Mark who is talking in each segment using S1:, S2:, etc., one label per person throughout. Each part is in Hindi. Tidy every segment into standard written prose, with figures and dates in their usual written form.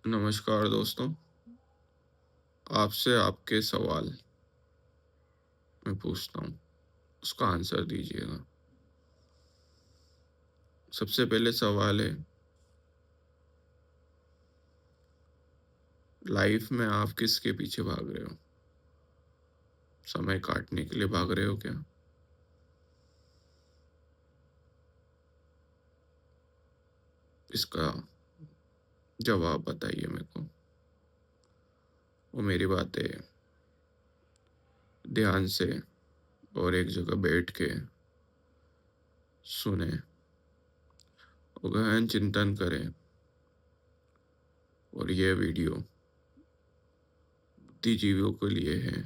S1: नमस्कार दोस्तों, आपसे आपके सवाल मैं पूछता हूँ, उसका आंसर दीजिएगा। सबसे पहले सवाल है, लाइफ में आप किसके पीछे भाग रहे हो? समय काटने के लिए भाग रहे हो क्या? इसका जवाब बताइए मेरे को। वो मेरी बातें ध्यान से और एक जगह बैठ के सुने और गहन चिंतन करें और ये वीडियो बुद्धिजीवियों के लिए है।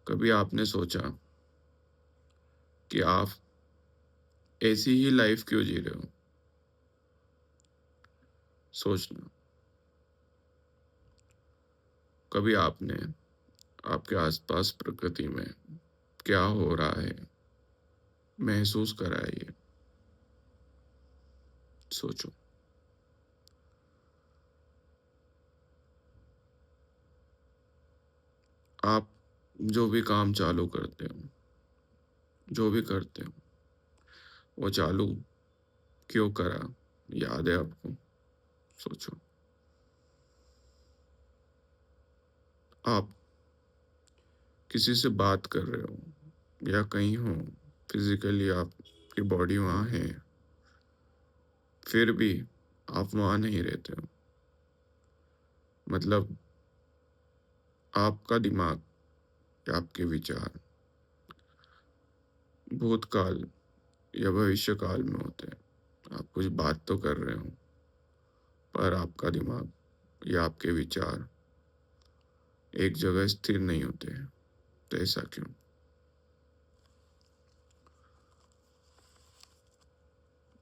S1: कभी आपने सोचा कि आप ऐसी ही लाइफ क्यों जी रहे हो? सोचना। कभी आपने आपके आसपास प्रकृति में क्या हो रहा है महसूस करा है ये? सोचो। आप जो भी काम चालू करते हो, जो भी करते हो, वो चालू क्यों करा? याद है आपको? सोचो। आप किसी से बात कर रहे हो या कहीं हो, फिजिकली आपकी बॉडी वहाँ है, फिर भी आप वहाँ नहीं रहते हो। मतलब आपका दिमाग या आपके विचार भूतकाल या भविष्य काल में होते हैं। आप कुछ बात तो कर रहे हो, पर आपका दिमाग या आपके विचार एक जगह स्थिर नहीं होते हैं। तो ऐसा क्यों?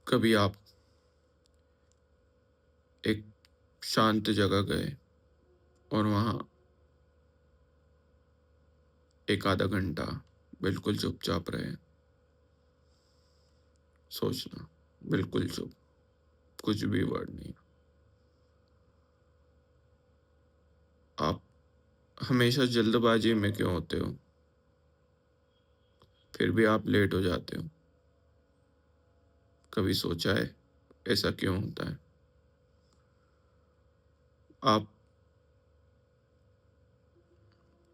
S1: कभी आप एक शांत जगह गए और वहाँ एक आधा घंटा बिल्कुल चुपचाप रहे। सोचना। बिल्कुल चुप, कुछ भी वर्ड नहीं। आप हमेशा जल्दबाजी में क्यों होते हो? फिर भी आप लेट हो जाते हो। कभी सोचा है ऐसा क्यों होता है? आप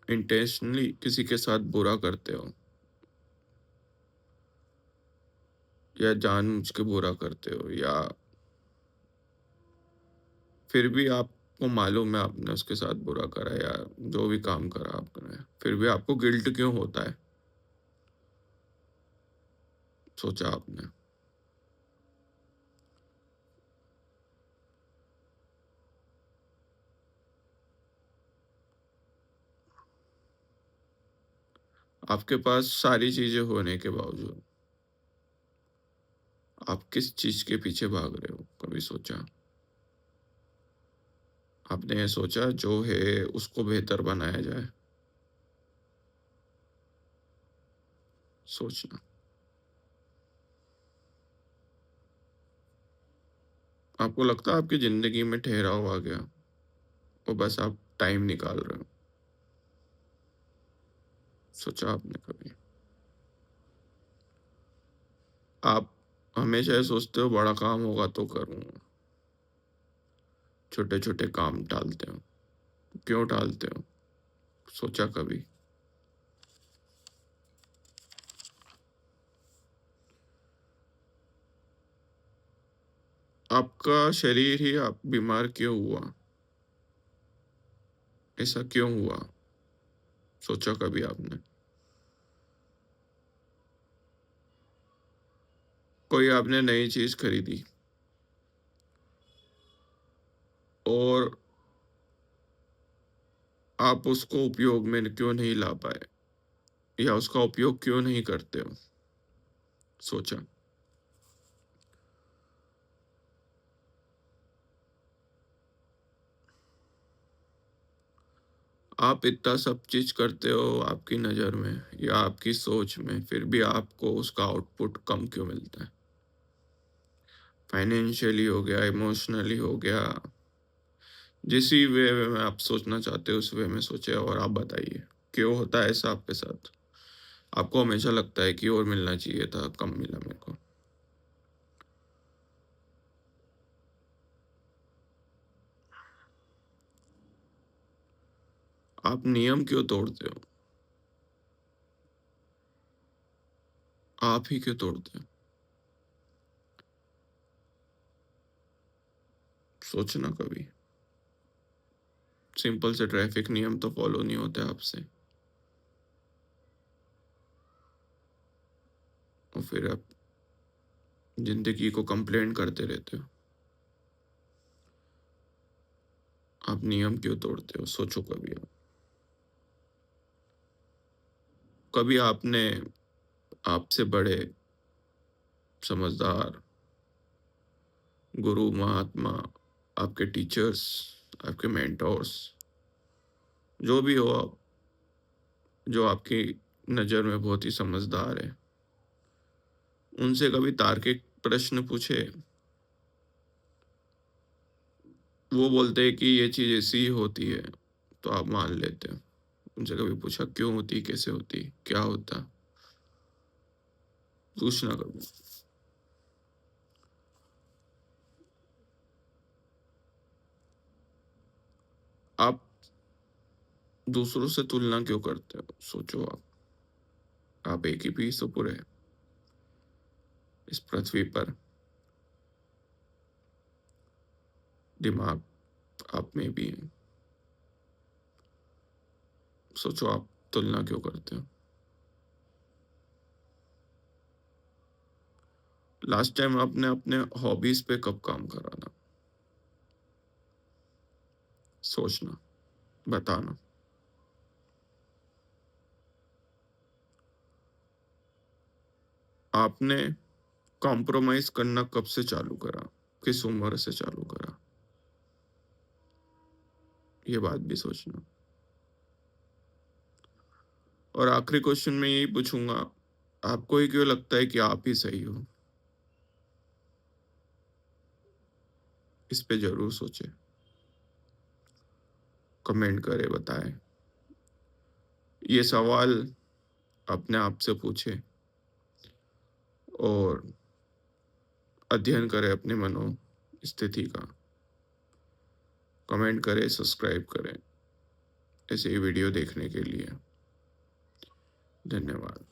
S1: इंटेंशनली किसी के साथ बुरा करते हो या जानबूझ के बुरा करते हो, या फिर भी आपको मालूम है आपने उसके साथ बुरा करा या जो भी काम करा आपने, फिर भी आपको गिल्ट क्यों होता है? सोचा आपने? आपके पास सारी चीजें होने के बावजूद आप किस चीज के पीछे भाग रहे हो? कभी सोचा? आपने ये सोचा जो है उसको बेहतर बनाया जाए? सोचना। आपको लगता है आपकी जिंदगी में ठहराव आ गया, वो बस आप टाइम निकाल रहे हो? सोचा आपने कभी? आप हमेशा ये सोचते हो बड़ा काम होगा तो करूंगा, छोटे छोटे काम टालते हो। क्यों टालते हो? सोचा कभी? आपका शरीर ही आप बीमार क्यों हुआ? ऐसा क्यों हुआ? सोचा कभी आपने? कोई आपने नई चीज खरीदी और आप उसको उपयोग में क्यों नहीं ला पाए, या उसका उपयोग क्यों नहीं करते हो? सोचा? आप इतना सब चीज करते हो आपकी नज़र में या आपकी सोच में, फिर भी आपको उसका आउटपुट कम क्यों मिलता है? फाइनेंशियली हो गया, इमोशनली हो गया, जिस ही वे में आप सोचना चाहते हो उस वे में सोचिए। और आप बताइए, क्यों होता है ऐसा आपके साथ? आपको हमेशा लगता है कि और मिलना चाहिए था, कम मिला मेरे को। आप नियम क्यों तोड़ते हो? आप ही क्यों तोड़ते हो? सोचना कभी। सिंपल से ट्रैफिक नियम तो फॉलो नहीं होते आपसे, और फिर आप जिंदगी को कंप्लेंट करते रहते हो। आप नियम क्यों तोड़ते हो? सोचो कभी आप। कभी आपने आपसे बड़े, समझदार, गुरु, महात्मा, आपके टीचर्स, आपके मेंटोर्स, जो भी हो आप, जो आपकी नज़र में बहुत ही समझदार है, उनसे कभी तार्किक प्रश्न पूछे? वो बोलते हैं कि ये चीज़ ऐसी ही होती है, तो आप मान लेते हो। उनसे कभी पूछा क्यों होती, कैसे होती, क्या होता? पूछना कभी। आप दूसरों से तुलना क्यों करते हो? सोचो आप एक ही पीस हो पूरे इस पृथ्वी पर। दिमाग आप में भी है। सोचो आप तुलना क्यों करते हो? लास्ट टाइम आपने अपने हॉबीज पे कब काम करा था? सोचना, बताना। आपने कॉम्प्रोमाइज करना कब से चालू करा? किस उम्र से चालू करा? ये बात भी सोचना। और आखिरी क्वेश्चन मैं यही पूछूंगा, आपको ही क्यों लगता है कि आप ही सही हो? इस पे जरूर सोचे, कमेंट करें, बताएं। ये सवाल अपने आप से पूछे और अध्ययन करें अपने मनो स्थिति का। कमेंट करें, सब्सक्राइब करें ऐसे ही वीडियो देखने के लिए। धन्यवाद।